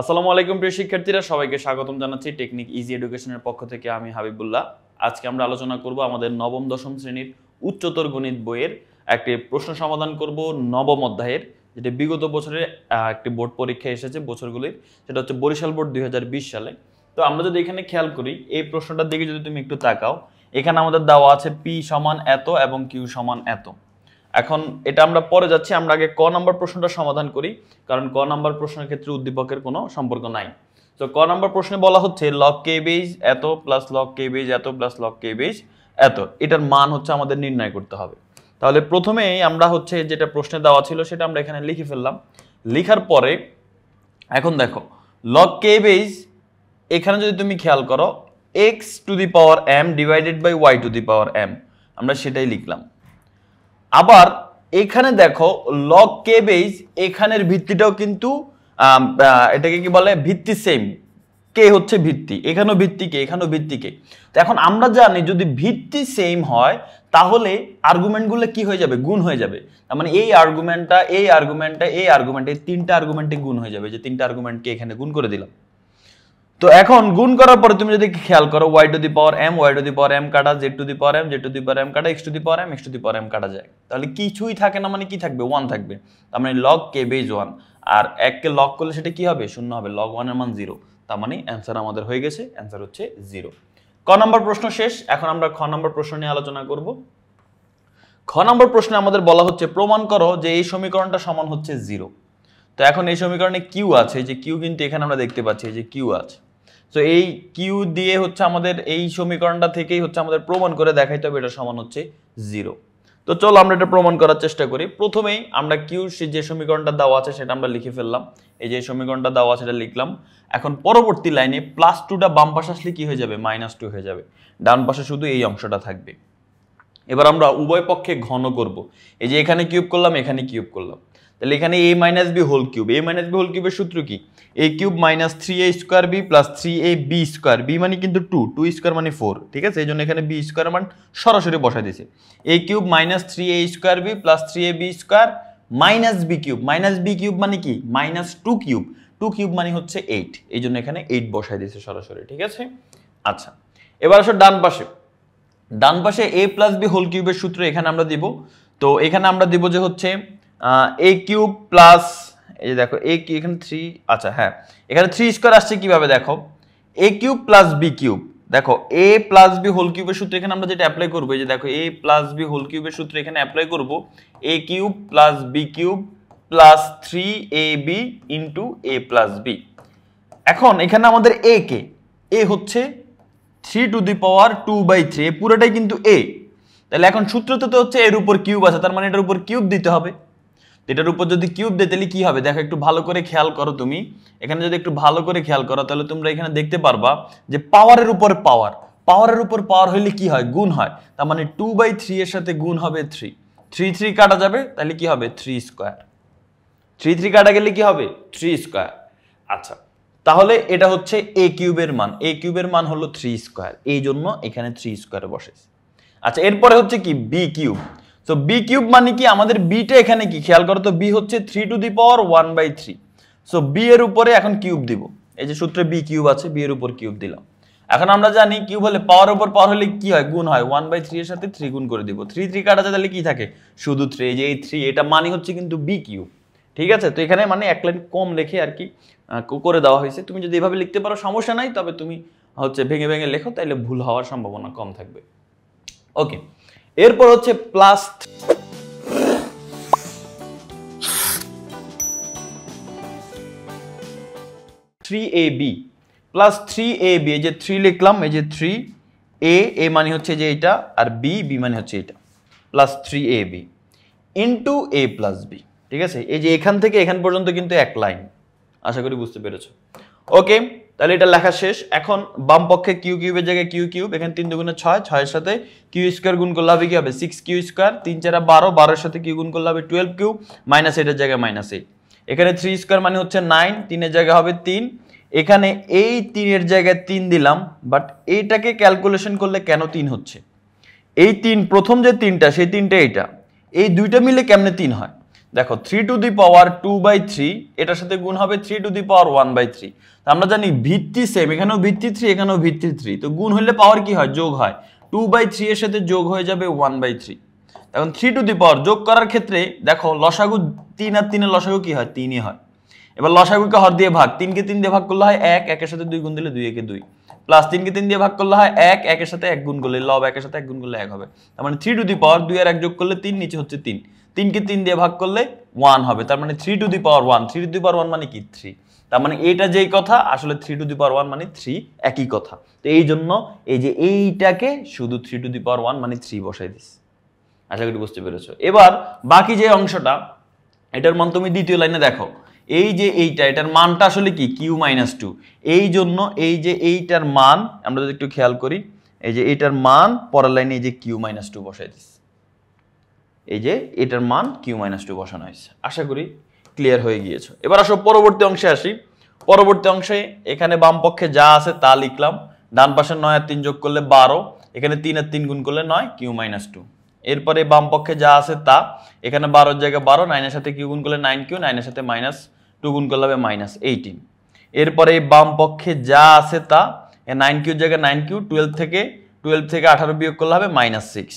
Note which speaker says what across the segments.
Speaker 1: আসসালামু আলাইকুম প্রিয় শিক্ষার্থীরা, সবাইকে স্বাগতম জানাচ্ছি টেকনিক ইজি এডুকেশনের পক্ষ থেকে। আমি হাবিবুল্লাহ। আজকে আমরা আলোচনা করব আমাদের নবম দশম শ্রেণীর উচ্চতর গণিত বইয়ের একটি প্রশ্ন সমাধান করব নবম অধ্যায়ের, যেটি বিগত বছরের একটি বোর্ড পরীক্ষা এসেছে বছরগুলির, সেটা হচ্ছে বরিশাল বোর্ড 2020 সালে। তো আমরা যদি এখানে খেয়াল করি, এই প্রশ্নটার দিকে যদি তুমি একটু তাকাও, এখানে আমাদের দেওয়া আছে পি সমান এত এবং কিউ সমান এত। এখন এটা আমরা পরে যাচ্ছি, আমরা আগে ক নাম্বার প্রশ্নটা সমাধান করি, কারণ ক নাম্বার প্রশ্নের ক্ষেত্রে উদ্দীপকের কোনো সম্পর্ক নাই। তো ক নাম্বার প্রশ্নে বলা হচ্ছে লগ কে বেজ এত প্লাস লগ কে বেজ এত প্লাস লগ কে বেজ এত, এটার মান হচ্ছে আমাদের নির্ণয় করতে হবে। তাহলে প্রথমেই আমরা হচ্ছে যেটা প্রশ্নে দেওয়া ছিল সেটা আমরা এখানে লিখে ফেললাম। লিখার পরে এখন দেখো লগ কে বেজ, এখানে যদি তুমি খেয়াল করো x to the power m divided by y to the power m, আমরা সেটাই লিখলাম। আবার এখানে দেখো লগ কে বেজ, এখানের ভিত্তিটাও কিন্তু এটাকে কি বলে, ভিত্তি সেম, কে হচ্ছে ভিত্তি, এখানেও ভিত্তি কে, এখানেও ভিত্তি কে। তো এখন আমরা জানি যদি ভিত্তি সেম হয় তাহলে আর্গুমেন্টগুলো কি হয়ে যাবে, গুণ হয়ে যাবে। তার মানে এই আর্গুমেন্টটা এই আর্গুমেন্টটা এই আর্গুমেন্ট, এই তিনটা আর্গুমেন্টে গুণ হয়ে যাবে, যে তিনটা আর্গুমেন্টকে এখানে গুণ করে দিলাম। তো এখন গুণ করার পরে তুমি যদি খেয়াল করো Y to the power M Y to the power M কাটা, Z to the power M Z to the power M কাটা, X to the power M X to the power M কাটা যায়, তাহলে কিছুই থাকে না, মানে কি থাকবে, ওয়ান থাকবে। তার মানে লগ কে বেজ ওয়ান, আর এককে লগ করলে সেটা কি হবে, শূন্য হবে, লগ ওয়ানের মান 0। তার মানে অ্যান্সার আমাদের হয়ে গেছে, অ্যান্সার হচ্ছে 0। ক নম্বর প্রশ্ন শেষ। এখন আমরা খ নম্বর প্রশ্ন নিয়ে আলোচনা করব। খ নম্বর প্রশ্নে আমাদের বলা হচ্ছে প্রমাণ করো যে এই সমীকরণটা সমান হচ্ছে 0। তো এখন এই সমীকরণে কিউ আছে, যে কিউ কিন্তু এখানে আমরা দেখতে পাচ্ছি যে কিউ আছে। তো এই কিউ দিয়ে হচ্ছে আমাদের এই সমীকরণটা থেকেই হচ্ছে আমাদের প্রমাণ করে দেখাইতে হবে এটা সমান হচ্ছে 0। তো চলো আমরা এটা প্রমাণ করার চেষ্টা করি। প্রথমেই আমরা কিউ যে সমীকরণটা দেওয়া আছে সেটা আমরা লিখে ফেললাম। এই যে সমীকরণটা দেওয়া আছে সেটা লিখলাম। এখন পরবর্তী লাইনে +2টা বাম পাশে আসলে কি হয়ে যাবে, -2 হয়ে যাবে, ডান পাশে শুধু এই অংশটা থাকবে। এবার আমরা উভয় পক্ষে ঘন করব। এই যে এখানে কিউব করলাম, এখানে কিউব করলাম, তাহলে এখানে a minus b whole cube, a minus b whole কিউবের সূত্র কি, a cube minus 3a square b plus 3ab square, b মানে কিন্তু 2 স্কোয়ার মানে 4, ঠিক আছে, এই জন্য এখানে বি স্কোয়ার মান সরাসরি বসাই দিয়েছে। a cube minus 3a square b plus 3ab square minus b cube, minus b cube মানে কি, -2 কিউব, 2 কিউব মানে হচ্ছে 8, এই জন্য এখানে 8 বসাই দিয়েছে সরাসরি, ঠিক আছে। আচ্ছা, এবার আসো ডান পাশে। ডান পাশে a প্লাস বি হোল কিউবের সূত্র এখানে আমরা দিব। তো এখানে আমরা দিব যে হচ্ছে a কিউব প্লাস, এই যে দেখো a কি এখানে 3, আচ্ছা হ্যাঁ, এখানে 3 স্কয়ার আসছে কিভাবে দেখো, a cube plus b cube, দেখো a প্লাস b হোল কিউবের সূত্র এখানে আমরা যেটা অ্যাপ্লাই করব, এই যে দেখো a প্লাস b হোল কিউবের সূত্র এখানে অ্যাপ্লাই করব, a cube plus b cube plus 3ab into a plus b। এখন এখানে আমাদের a কে, a হচ্ছে 3 টু দি পাওয়ার 2/3, পুরোটাই কিন্তু a। তাহলে এখন সূত্রতে তো হচ্ছে এর উপর কিউব আছে, তার মানে এটার উপর কিউব দিতে হবে। এটার উপর যদি কিউব দেয় তাহলে কি হবে, দেখো একটু ভালো করে খেয়াল করো তুমি, এখানে যদি একটু ভালো করে খেয়াল করো তাহলে তোমরা এখানে দেখতে পারবা যে পাওয়ারের উপর পাওয়ার, পাওয়ারের উপর পাওয়ার হইলে কি হয়, গুণ হয়। তার মানে 2/3 এর সাথে গুণ হবে 3, 3 কাটা যাবে, তাহলে কি হবে 3 স্কয়ার, 3 কাটা গেলে কি হবে 3 স্কয়ার। আচ্ছা, তাহলে এটা হচ্ছে a কিউবের মান, a কিউবের মান হলো 3 স্কয়ার, এই জন্য এখানে 3 স্কয়ারে বসেছে। আচ্ছা, এরপরে হচ্ছে কি b cube. So b cube মানে কি, আমাদের b টা এখানে কি খেয়াল করো তো, b হচ্ছে 3 two the power 1/3। So b এর উপরে এখন কিউব দিব, এই যে সূত্রে b কিউব আছে, b এর উপর কিউব দিলাম। এখন আমরা জানি কিউব হলে পাওয়ার উপর পাওয়ার হলে কি হয়, গুণ হয়, 1/3 এর সাথে 3 গুণ করে দিব, 3 কাটা যায় তাহলে কি থাকে, শুধু 3, এই যে এই 3, এটা মানে হচ্ছে কিন্তু b কিউব, ঠিক আছে। তো এখানে মানে এক লাইন কম লিখে আর কি করে দেওয়া হয়েছে। তুমি যদি এভাবে লিখতে পারো সমস্যা নাই, তবে তুমি হচ্ছে ভেঙে ভেঙে লেখো, তাইলে ভুল হওয়ার সম্ভাবনা কম থাকবে। ওকে, এরপর হচ্ছে প্লাস 3ab প্লাস 3ab, এই যে 3 লিখলাম, এই যে 3a, a মানে হচ্ছে যে এটা, আর b মানে হচ্ছে এটা, plus 3ab into a plus b, ঠিক আছে। এই যে এখান থেকে এখান পর্যন্ত কিন্তু এক লাইন, আশা করি বুঝতে পেরেছো। ওকে, তাহলে এটা লেখা শেষ। এখন বাম পক্ষে কিউ কিউবের জায়গায় কিউ কিউব, এখানে 3 দুগুণে 6, 6 এর সাথে কিউ স্কয়ার গুণ করলে হবে কি হবে 6 কিউ স্কয়ার, 3 4 12, 12 এর সাথে কিউ গুণ করলে হবে 12 কিউ, মাইনাস 8 এর জায়গায় -8, এখানে 3 স্কয়ার মানে হচ্ছে 9, 3 এর জায়গায় হবে 3, এখানে এই 3 এর জায়গায় 3 দিলাম, বাট এইটাকে ক্যালকুলেশন করলে কেন 3 হচ্ছে, এই 3 প্রথম যে 3টা সেই 3টা এইটা, এই দুইটা মিলে কেমনে 3 হয়, দেখো 3^2/3 এটার সাথে গুণ হবে 3^1/3। আমরা জানি ভিত্তি সেম, এখানেও ভিত্তি 3 এখানেও ভিত্তি 3, তো গুণ হলে পাওয়ার কি হয়, যোগ হয়। 2/3 এর সাথে যোগ হয়ে যাবে 1/3। এখন 3 যোগ করার ক্ষেত্রে দেখো লসাগু 3 আর 3 এর লসাগু কি হয়, 3ই হয়। এবার লসাগুকে হর দিয়ে ভাগ, 3 কে 3 দিয়ে ভাগ করলে হয় 1, 1 এর সাথে 2 গুণ দিলে 2 একে 2, প্লাস 3 কে 3 দিয়ে ভাগ করলে হয় 1, 1 এর সাথে 1 গুণ করলে লব 1 এর সাথে 1 গুণ করলে 1 হবে। তার মানে 3 আর 1 যোগ করলে 3, নিচে হচ্ছে 3, 3 কে 3 দিয়ে ভাগ করলে 1 হবে। তার মানে 3^1 মানে কি 3। তার মানে এটা যেই কথা, আসলে 3^1 মানে 3 একই কথা। তো এই জন্য এই যে এইটাকে শুধু 3^1 মানে 3 বসাই দিস। আশা করি বুঝতে পেরেছো। এবার বাকি যে অংশটা, এটার মান তুমি দ্বিতীয় লাইনে দেখো, এই যে এটার মানটা আসলে কি q-2। এই জন্য এই যে এইটার মান আমরা যদি একটু খেয়াল করি, এই যে এইটার মান পরের লাইনে এই যে q-2 বসাই দিস, এই যে এটার মান q-2 বসানো হয়েছে। আশা করি ক্লিয়ার হয়ে গিয়েছে। এবার আসো পরবর্তী অংশে আসি। পরবর্তী অংশে এখানে বাম পক্ষে যা আছে তা লিখলাম, ডান পাশে 9 আর 3 যোগ করলে 12, এখানে 3 আর 3 গুণ করলে 9, q-2। এরপরে বাম পক্ষে যা আছে তা, এখানে 12 এর জায়গায় 12, 9 এর সাথে q গুণ করলে 9q, 9 এর সাথে -2 গুণ করলে হবে -18। এরপরে বাম পক্ষে যা আছে তা, 9q এর জায়গায় 9q, 12 থেকে 18 বিয়োগ করলে হবে -6।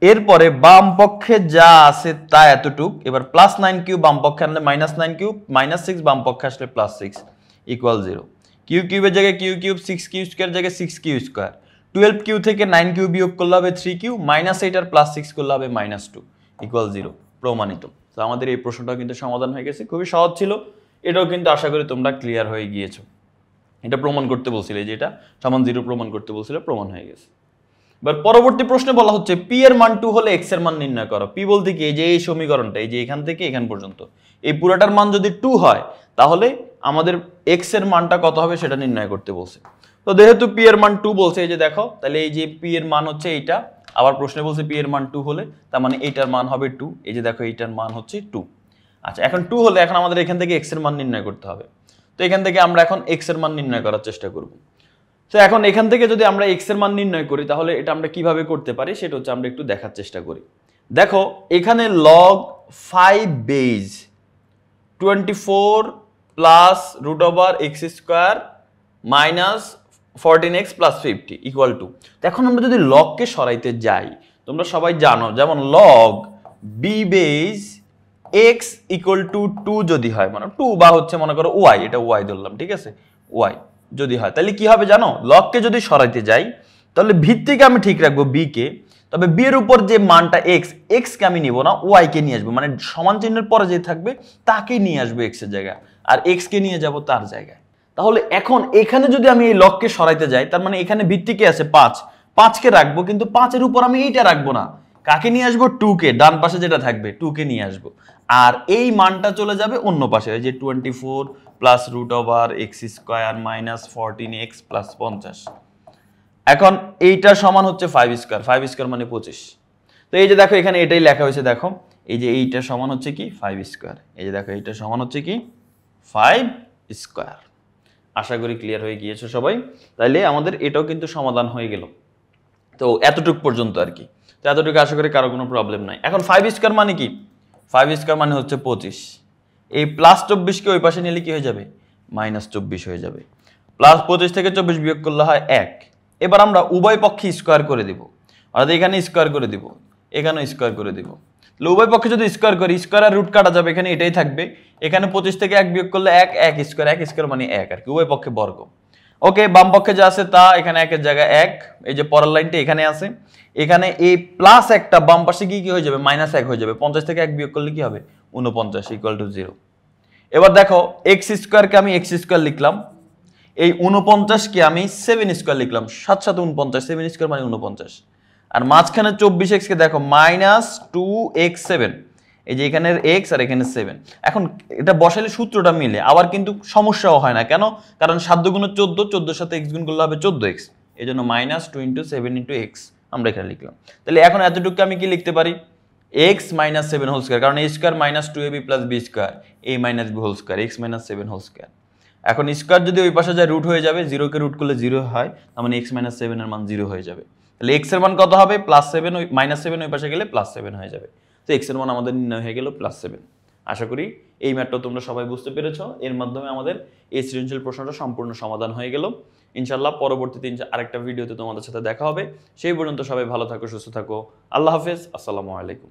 Speaker 1: এরপরে বাম পক্ষে যা আছে তা এতটুক, এবার +9q বাম পক্ষে আনলে -9q, -6 বাম পক্ষে আসলে +6 = 0। q কিউবের জায়গায় q কিউব, 6q স্কয়ার জায়গায় 6q স্কয়ার, 12q থেকে 9q বিয়োগ করলে হবে 3q, -8 আর +6 করলে হবে -2 = 0। প্রমাণিত। তো আমাদের এই প্রশ্নটাও কিন্তু সমাধান হয়ে গেছে, খুবই সহজ ছিল। এটাও কিন্তু আশা করি তোমরা ক্লিয়ার হয়ে গিয়েছো। এটা প্রমাণ করতে বলছিলে, যে এটা সমান 0 প্রমাণ করতে বলছিল, প্রমাণ হয়ে গেছে। এবার পরবর্তী প্রশ্নে বলা হচ্ছে পি এর মান 2 হলে এক্স এর মান নির্ণয় করো। পি বলতে কি, এই যে এই সমীকরণটা, এই যে এখান থেকে এখান পর্যন্ত এই পুরাটার মান যদি 2 হয়, তাহলে আমাদের এক্স এর মানটা কত হবে সেটা নির্ণয় করতে বলছে। তো যেহেতু পি এর মান 2 বলছে, এই যে দেখো, তাহলে এই যে পি এর মান হচ্ছে এইটা, আবার প্রশ্নে বলছে পি এর মান 2 হলে, তার মানে এইটার মান হবে 2। এই যে দেখো, এইটার মান হচ্ছে 2। আচ্ছা, এখন 2 হলে এখন আমাদের এখান থেকে এক্স এর মান নির্ণয় করতে হবে। তো এখান থেকে আমরা এখন এক্স এর মান নির্ণয় করার চেষ্টা করব। তো এখন এখান থেকে যদি আমরা এক্স এর মান নির্ণয় করি, তাহলে এটা আমরা কিভাবে করতে পারি সেটা হচ্ছে আমরা একটু দেখার চেষ্টা করি। দেখো, এখানে log 5 base 24 plus √x² minus 14x plus 50 equal to. এখন আমরা যদি লগকে সরাইতে যাই, তোমরা সবাই জানো, যেমন log b base x equal to 2 যদি হয়, মানে 2 বা হচ্ছে মনে করো y, এটা y ধরলাম, ঠিক আছে, y যদি হয়, তাহলে কি হবে জানো, লগকে যদি সরাইতে যাই তাহলে ভিত্তিকে আমি ঠিক রাখবো b কে, তবে b এর উপর যে মানটা x কে আমি নিব না, y কে নিয়ে আসবো, মানে সমান চিহ্নের পরে যে থাকবে তাকে নিয়ে আসবো x এর জায়গায়, আর x কে নিয়ে যাব তার জায়গায়। তাহলে এখন এখানে যদি আমি এই লগকে সরাইতে যাই, তার মানে এখানে ভিত্তিকে আছে 5 কে রাখবো, কিন্তু 5 এর উপর আমি এইটা রাখবো না, কাকে নিয়ে আসবো, 2 কে, ডান পাশে যেটা থাকবে 2 কে নিয়ে আসবো, আর এই মানটা চলে যাবে অন্য পাশে, এই যে 24 plus √x² minus 14x plus 50। এখন এইটা সমান হচ্ছে 5² মানে 25। তো এই যে দেখো, এখানে এটাই লেখা হয়েছে, দেখো এই যে এইটা সমান হচ্ছে কি 5², এই যে দেখো এইটা সমান হচ্ছে কি 5²। আশা করি ক্লিয়ার হয়ে গিয়েছে সবাই। তাইলে আমাদের এটাও কিন্তু সমাধান হয়ে গেল। তো এতটুক পর্যন্ত আর কি। তো এতটুকু আশা করি কারো কোনো প্রবলেম নাই। এখন 5² মানে কি, 5² মানে হচ্ছে 25। এই প্লাস 24কে ওই পাশে নিলে কি হয়ে যাবে, -24 হয়ে যাবে। প্লাস 25 থেকে 24 বিয়োগ করলে হয় 1। এবার আমরা উভয় পক্ষে স্কোয়ার করে দিব, অর্থাৎ এখানে স্কোয়ার করে দিব, এখানেও স্কোয়ার করে দিব। তাহলে উভয় পক্ষে যদি স্কোয়ার করি, স্কোয়ার আর রুট কাটা যাবে, এখানে এটাই থাকবে। এখানে 25 থেকে 1 বিয়োগ করলে 1² মানে 1 আর কি, উভয় পক্ষে বর্গ। ওকে, বাম পক্ষে যা আছে তা, এখানে 1 এর জায়গায় 1, এই যে পরের লাইনটা এখানে আছে, এখানে এই প্লাস একটা বাম পাশে কি হয়ে যাবে, -1 হয়ে যাবে। 50 থেকে 1 বিয়োগ করলে কি হবে, 49 = 0। এবার দেখো, x² কে আমি x² লিখলাম, এই 49 কে আমি 7² লিখলাম, 7 7 49, 7² মানে 49। আর মাঝখানে 24x কে দেখো -2x7, এই যে এখানের x আর এখানে 7। এখন এটা বসালে সূত্রটা মিলে, আবার কিন্তু সমস্যাও হয় না, কেন, কারণ 7 × 14, 14 এর সাথে x গুণ করলে হবে 14x, এই জন্য -2 × 7 × x আমরা এখানে লিখলাম। তাহলে এখন এতটুকু আমি কি লিখতে পারি, x - 7² কারণ a² - 2ab + b² a - b², x - 7²। এখন স্কয়ার যদি ওই পাশে যায় রুট হয়ে যাবে, 0 কে রুট করলে 0 হয়, তার মানে x - 7 এর মান 0 হয়ে যাবে। তাহলে x এর মান কত হবে, +7, ওই -7 ওই পাশে গেলে +7 হয়ে যাবে। তো এক্স এর মান আমাদের নির্ণয় হয়ে গেল +7। আশা করি এই ম্যাথটা তোমরা সবাই বুঝতে পেরেছ। এর মাধ্যমে আমাদের এই সৃজনশীল প্রশ্নটা সম্পূর্ণ সমাধান হয়ে গেল। ইনশাআল্লাহ পরবর্তীতে আরেকটা ভিডিওতে তোমাদের সাথে দেখা হবে। সেই পর্যন্ত সবাই ভালো থাকো, সুস্থ থাকো। আল্লাহ হাফেজ, আসসালামু আলাইকুম।